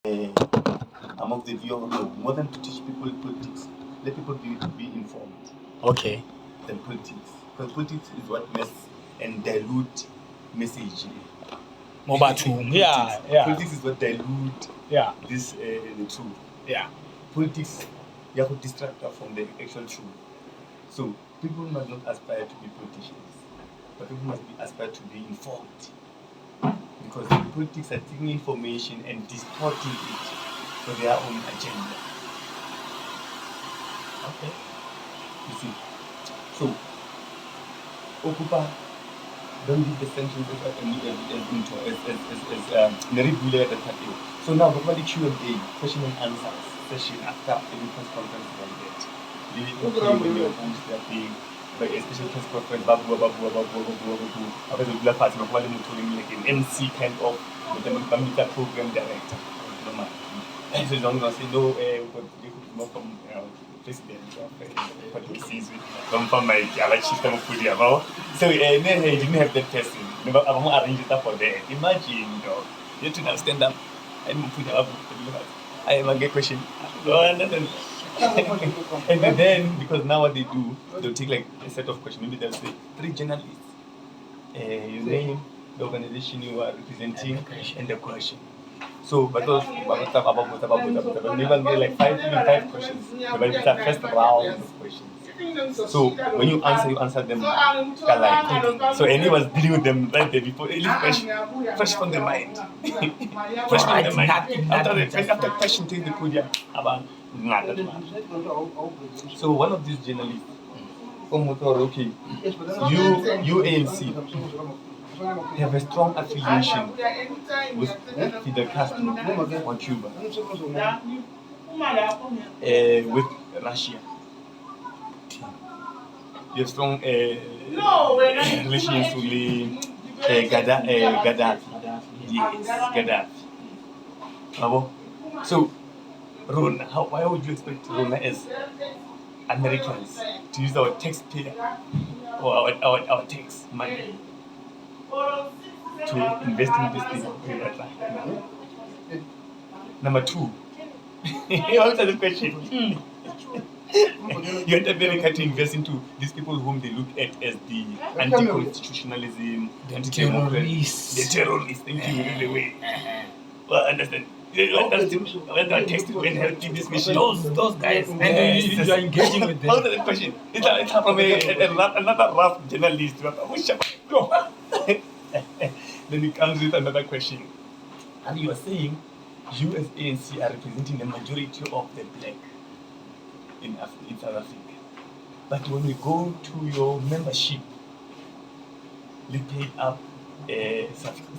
I'm of the view of no, more than to teach people politics, let people be informed. Okay. Than politics, because politics is what mess and dilute message. Yeah. Politics is what dilute this the truth. Yeah. Politics, you have to distract us from the actual truth. So people must not aspire to be politicians, but people must be aspire to be informed. Because the politics are taking information and distorting it for their own agenda. Okay. You see. So Okupa don't give the sanctions as Mary Bule at the time. So now normally Q&A, question and answers session after every press conference like that. When your host that thing, but a special press conference, after the Black Party, like an MC kind of with the program director. And so long as say no, not from president from my system of food. So he didn't have that person. Never arranged it for that. Imagine, you have to stand up and put up. I am a good question. And then, because now what they do, they'll take like a set of questions. Maybe they'll say 3 journalists. Your name, the organization you are representing, and the question. So, but those never get like 5 questions. But it's a first round of questions. So when you answer them like. So anyone dealing with them right there before fresh from the mind. Fresh from the mind. After question take the podium about nothing. So one of these journalists, okay, you ANC have a strong affiliation with Fidel Castro on Cuba, with Russia. You have strong relations with Gaddafi. Yes, Gaddafi. So, Rona, why would you expect Rona as Americans to use our taxpayer or our tax money to invest in this thing? Number 2, answer the question. You want America to invest into these people whom they look at as the anti-constitutionalism, the terrorists. The terrorists, thank you, in the way. Well, understand. When I text when helping this mission, Those guys, and you are engaging with them. Answer the question. It's from another rough journalist. Then it comes with another question. And you are saying you as ANC are representing the majority of the black in South Africa. But when we go to your membership, you paid up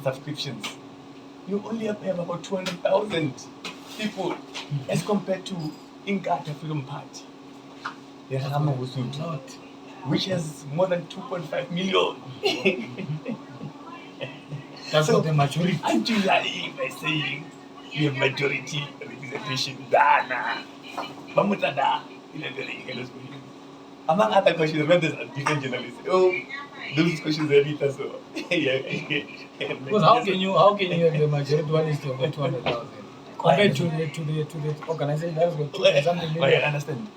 subscriptions. You only have about 200,000 people as compared to Inkatha Freedom Party, which has more than 2.5 million. That's not the majority. Aren't you lying by saying you have majority representation? Dana. Mamutada. Among other questions, remember there's different journalists. Those questions are written so. Because how can you have the majority one is to over 200,000 compared to the organization that's got 200 million? I understand.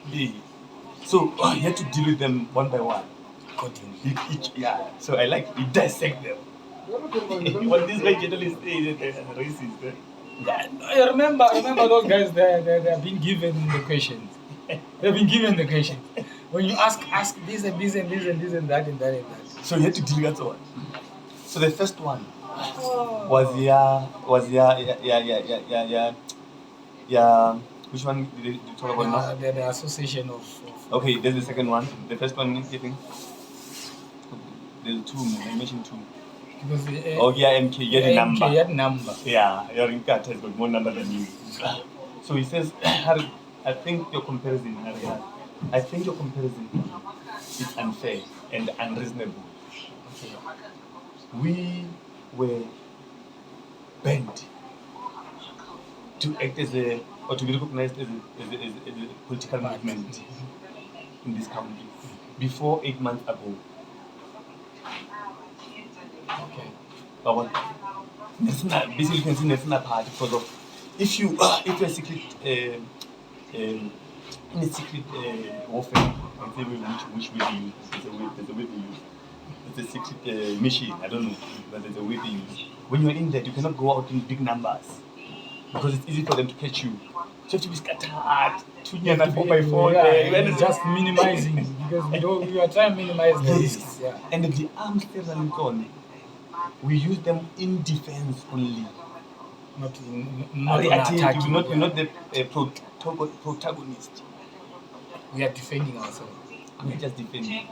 So you have to deal with them one by one. So I like to dissect them. What this way journalists say is racist. I remember those guys. They have been given the questions. They've been given the questions. When you ask this and this and this and this and that and that and that. So you had to deal with that one. So the first one was which one did you talk about now? The association of. Okay, there's the second one. The first one, you think? There's 2. I mentioned 2. Because MK, get the number. MK, get number. Yeah, your Inkat has got more number than you. So he says, I think your comparison is unfair and unreasonable. Okay. We were bent to act as or to be recognized as a political movement in this country before 8 months ago. Okay. Basically, you can see National Party because of if you're a secret in a secret warfare, I say which way they use. There's a way they use. It's a secret mission. I don't know, but there's a way they use. When you're in there, you cannot go out in big numbers because it's easy for them to catch you. So you have to be scattered. You have to Four be- by four. yeah, just minimizing because we are trying to minimize the Yes. risks. Yeah. And the arms still and on. We use them in defense only. Not Not attacking. you're not the protagonist. We are defending ourselves. We're just defending.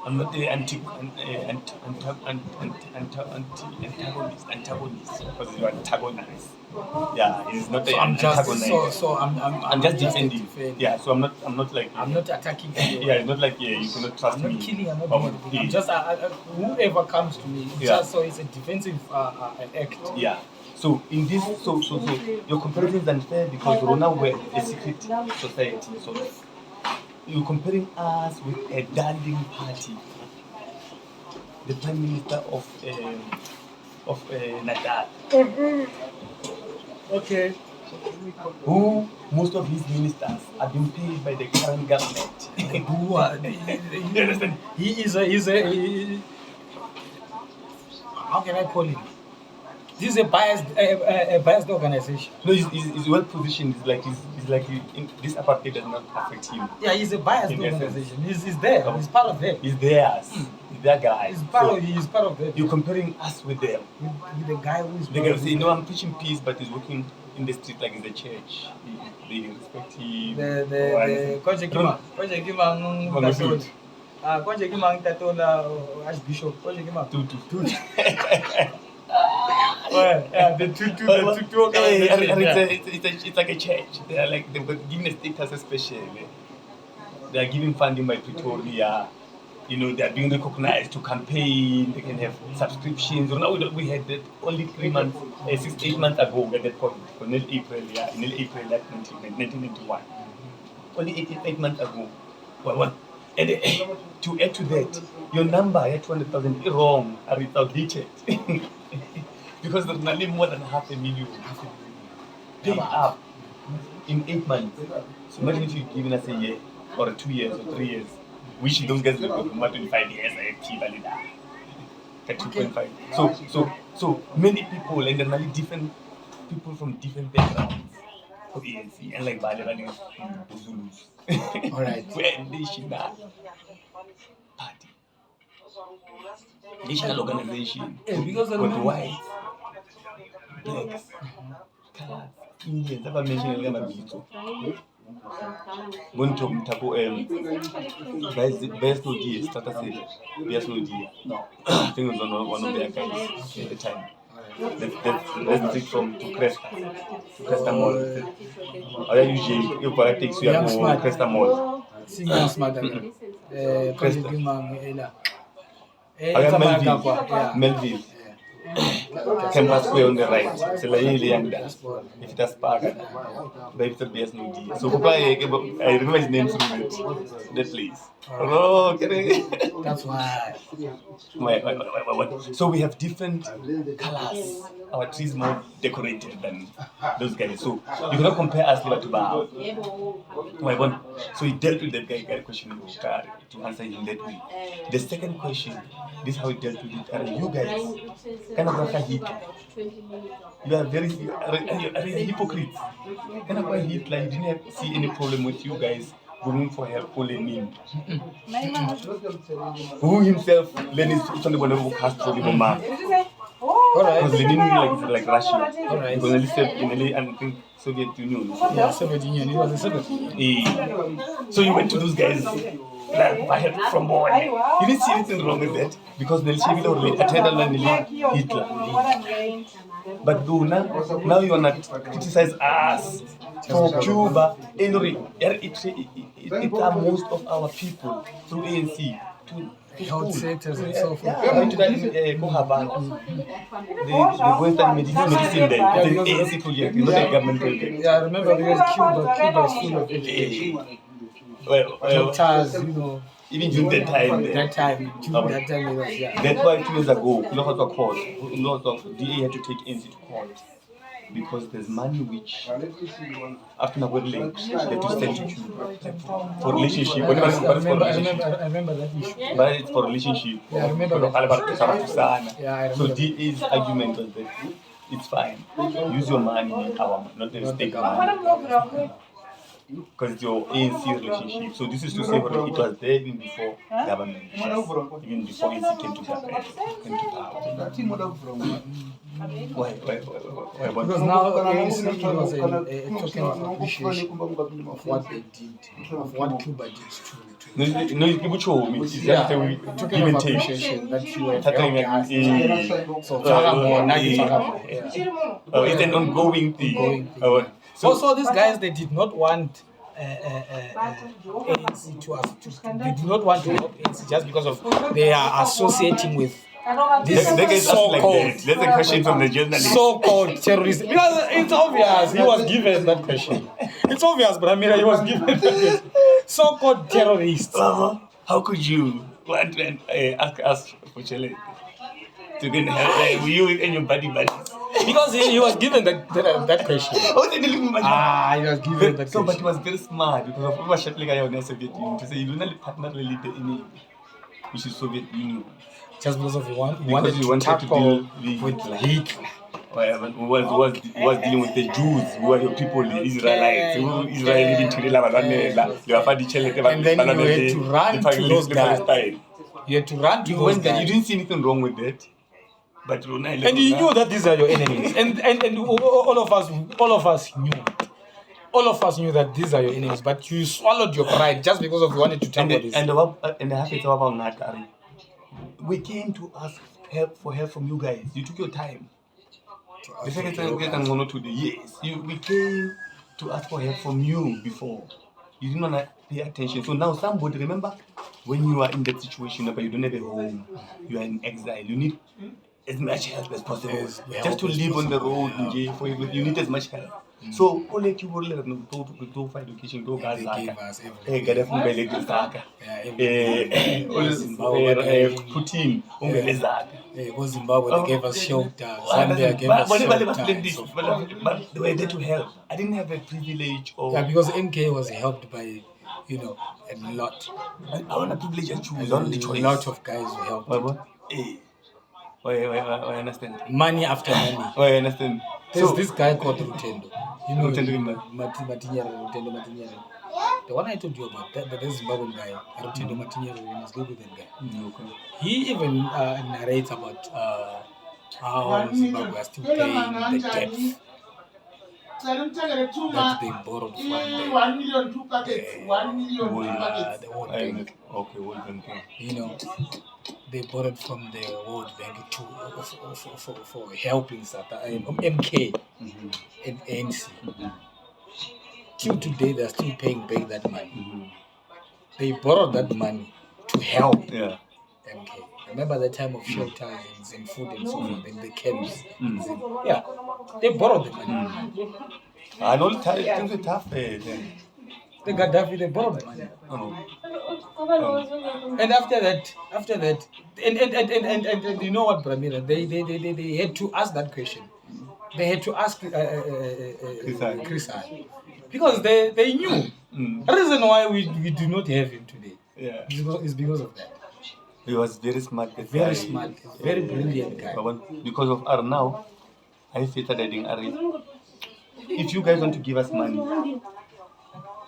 I'm not the antagonist because you antagonize. Yeah, he's not the So I'm just antagonist. so I'm just defending. Yeah, so I'm not like I'm not attacking you. yeah, it's not like you cannot trust I'm not me. killing. I'm not Oh, doing anything. yeah. I'm just whoever comes to me. It's Yeah. just so it's a defensive act. Yeah. So in this, so your comparison is unfair because Rona were a secret society. So you're comparing us with a danding party, the prime minister of Natal, Okay. who most of his ministers are being paid by the current government. Who are You understand? he's how can I call him? This is a biased organization. No, he's well positioned. He's like in, this apartheid does not affect him. Yeah, he's a biased In essence. organization. He's there. He's part of them. He's theirs. He's their guy. He's So part of them. you're comparing us with them. With the guy who is The guy will say, no, I'm preaching peace, but he's working in the street like in the church. They respect him. the Konje Kimang Mangosut. Konje Kimang Tatola Archbishop Konje Kimang Tutu. yeah, the two Hey, organizations, it's like a church. They are like they've got given a status especially. They are giving funding by Pretoria. You know, they are being recognized to campaign. They can have subscriptions. Now we had that only 8 months ago at that point. In April, like 1991. Only 8 months ago. Well, and to add to that, your number at 200,000 is wrong, or it's outdated. Because there's only more than 500,000 paid up in 8 months. So imagine if you've given us a year, or 2 years, or 3 years. Wish those guys will go for 25 years active and that. At 2.5. So many people, and then many different people from different backgrounds of ANC, and like Bali Zulus. Alright. We're national party. National organization. Yeah, because I with remember- whites, blacks, colors, Indians. I've mentioned them mabitso. Going to Mtapo, Best Odi, starter said, Best Odi. No, I think it was one of their guys at the time. Let's take from to Cresta Mall. I usually, if I take you Young to Smart. Cresta Mall. Senior smart Konje Kimang Melville. Campus Square on the right. It's like if that's park, but it's the best no deal. So I remember his name through that place. Oh, okay. That's why. So we have different colors. Our trees more decorated than those guys. So you cannot compare us to Bao. So he dealt with that guy question to answer him that way. The second question, this is how he dealt with it. Are you guys kind of like a Hitler? You are very hypocrites. Kind of like Hitler, he didn't see any problem with you guys going for help for Lenin. Who himself, Lenin is only one who Castro the Mama. Because Lenin like Russia. Alright. Because only said in the I think Soviet Union. Yeah, Soviet Union. It was the Soviet Union. So you went to those guys like by help from board. You didn't see anything wrong with that because Nelson attended Hitler. But do now you wanna criticize us for Cuba. Anyway, it are most of our people through ANC to Health sectors and so forth. yeah, going to that go Havana. The Western medicine there. It's an ANC project, it's not a government project. Yeah, I remember because Cuba is full of education. Well, Doctors, you know. even during that time. That time, it was, yeah. That's why 2 years ago, a lot of court, a lot of DA had to take NC to court because there's money which after Nagore Lake they have to send to Cuba for relationship. I remember that issue. But it's for relationship. Yeah, I remember that. Yeah, I So remember. DA's argument was that it's fine. Use your money, our not the state money. Because it's your ANC relationship. So this is to say what it was there even before government, even before ANC came to power. Why? Because now ANC was a token of appreciation of what they did, of what Cuba did to No, people show me. It's yeah, just we token give of and take. appreciation that you have Something helped like us. So it's an ongoing thing. So these guys, they did not want ANC to us. They did not want to help ANC just because of they are associating with this so-called There's a question from the journalist. so-called terrorist. Because it's obvious he was given that question. It's obvious, Bramira, he was given that question. So-called terrorists. How could you want to ask us for challenge? To get help you and your buddies? Because he was given that question. He was given that so, question. but he was very smart because of what Shapley on the Soviet Union to say you don't partner really the enemy, which is Soviet Union. Just because of he wanted to tackle with Hitler. Who was dealing with the Jews, who were the people, the Israelites, who Israel living today, and then you had to run to those guys. You had to run to those guys. You didn't see anything wrong with that. But and you knew that these are your enemies. and all of us knew. All of us knew that these are your enemies, but you swallowed your pride just because of you wanted to tackle this. And the happy thing about Natari, we came to ask for help from you guys. You took your time. The second time we get one or 2 days. Yes, we came to ask for help from you before. You didn't want to pay attention. So now somebody, remember, when you are in that situation, but you don't have a home, you are in exile, you need as much help as possible. Just to live on the road, for you need as much help. So, all you will let them go for education, go Gaza, Putin, Zimbabwe, they gave us shelter. Zambia gave us shelter. But they were there to help. I didn't have a privilege of. Yeah, because MK was helped by, a lot. I want a privilege and choose. A lot of guys who helped. I understand. Money after money. I understand. There's this guy called Rutendo. Rutendo Matinyere. The one I told you about, that Zimbabwean guy, Rutendo Matinyere, you must go with that guy. Okay. He even narrates about how Zimbabwe are still paying the debt that they borrowed from the 1 million, 2 packets. 1 million, 2 packets. The World Bank. Okay, World Bank. They borrowed from the World Bank for helping MK and ANC. Till today, they're still paying back that money. They borrowed that money to help MK. Remember the time of shelters and food and so forth, and the camps. Yeah, they borrowed the money. I know things are tough. The Gaddafi, they borrowed the money. And after that, and you know what, Bramira, they had to ask that question. They had to ask Chris because they knew. The reason why we do not have him today is because of that. He was very smart. Very smart, very brilliant guy. Because of our now, I feel that if you guys want to give us money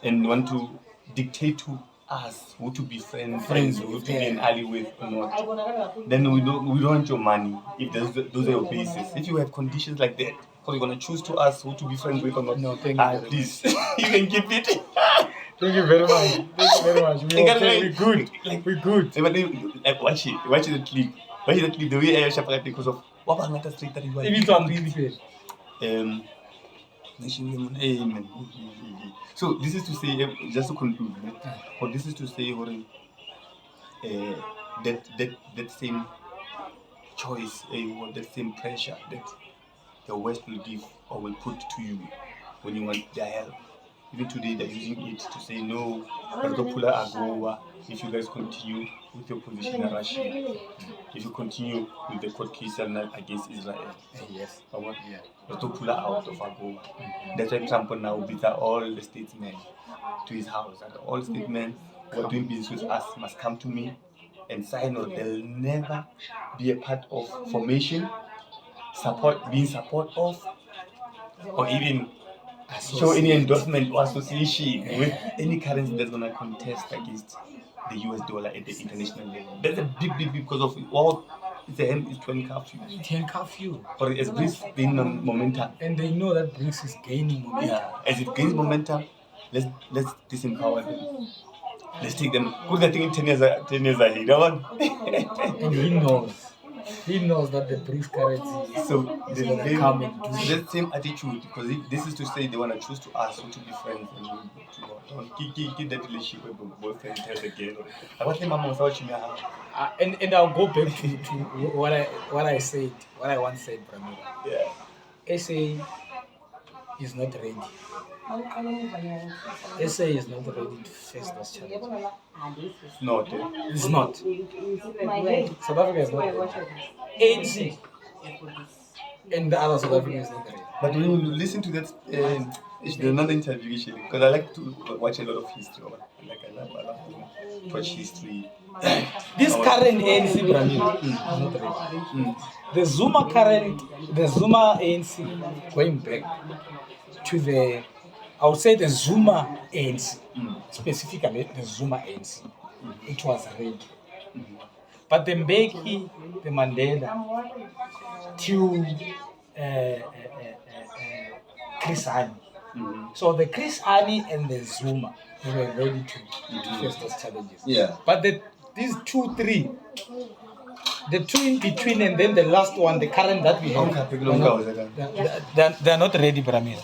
and want to dictate to us who to be friends who to be an ally with or not, then we don't want your money if those are your bases. If you have conditions like that, because you're gonna choose to us who to be friends with or not, no, thank you please, you can keep it. Thank you very much. We're good. We're good. Like watch the clip. Watch the clip. The way I shaped because of what was that street that you were. Amen. So this is to say, just to conclude, or this is to say, that same choice, or that same pressure that the West will give or will put to you when you want their help, even today they're using it to say no, Pula Agoa, if you guys continue with your position in Russia, if you continue with the court case against Israel. Yes. Pula out of Agoa. That's why Trump now beat all the statesmen to his house. And all statesmen who are doing business with us must come to me and sign, or they'll never be a part of formation, being support of, or even show any endorsement or association with any currency that's going to contest against the US dollar at the international level. That's a big because of all. It's to handcuff you. It handcuff you. Or as BRICS gain momentum. And they know that BRICS is gaining momentum. Yeah. As it gains momentum, let's disempower them. Let's take them. Good, I think 10 years ahead. And he knows. He knows that the BRICS currency is going to come and do the same attitude, because if this is to say they want to choose to us or to be friends, and don't keep that relationship with boyfriend held again. And I'll go back to what I once said, Pramila. Yeah. SA is not ready. SA is not ready to face this challenge. No, it's not. South Africa is not ready. ANC and the other South Africa is not ready. But when you listen to that, there's another interview actually, because I like to watch a lot of history. I love to watch history. This current ANC Pramila is not ready. The Zuma ANC, going back to the, I would say the Zuma ANC, specifically the Zuma ANC, it was ready. But the Mbeki, the Mandela, to Chris Hani. So the Chris Hani and the Zuma, they were ready to face those challenges. Yeah. But these 2, 3, the two in between, and then the last one, the current that we have, they're not ready, Pramila.